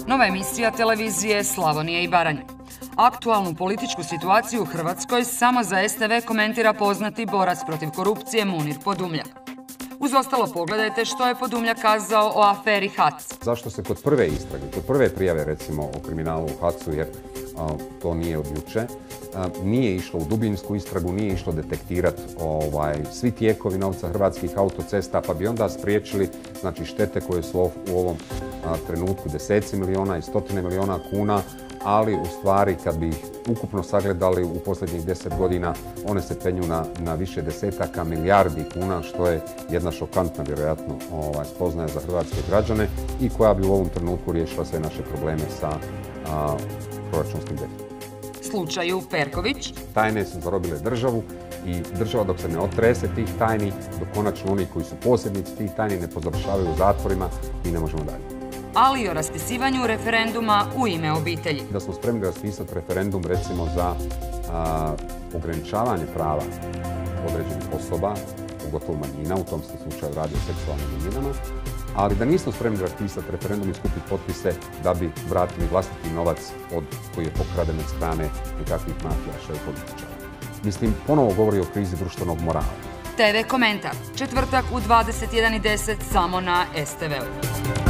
Nova emisija televizije Slavonije i Baranje. Aktualnu političku situaciju u Hrvatskoj samo za STV komentira poznati borac protiv korupcije Munir Podumljak. Uz ostalo pogledajte što je Podumljak kazao o aferi HAC. Zašto se kod prve istrage, kod prve prijave recimo o kriminalu u HAC-u, jer to nije od juče, nije išlo u dubinsku istragu, nije išlo detektirati svi tijekovi novca Hrvatskih autocesta, pa bi onda spriječili štete koje su u ovom trenutku deseci miliona i stotine miliona kuna, ali u stvari kad bi ih ukupno sagledali u posljednjih 10 godina, one se penju na više desetaka milijardi kuna, što je jedna šokantna, vjerojatno, spoznaja za hrvatske građane i koja bi u ovom trenutku riješila sve naše probleme sa proračunskim deficitom. Slučaju Perković. Tajne su zarobile državu i država dok se ne otrese tih tajni, dok konačno oni koji su posjednici tih tajni ne pozavršavaju u zatvorima, mi ne možemo dalje. Ali i o raspisivanju referenduma u ime obitelji. Da smo spremni raspisati referendum recimo za ograničavanje prava određenih osoba, pogotovo manjina, u tom se slučaju radi o seksualnim manjinama, ali da nismo spremni raspisati referendum i skupiti potpise da bi vratili vlastiti novac koji je pokraden od strane nekakvih mafijaša i političara. Mislim, ponovo govori o krizi društvenog morala. TV komentar. Četvrtak u 21:10 samo na STV-u.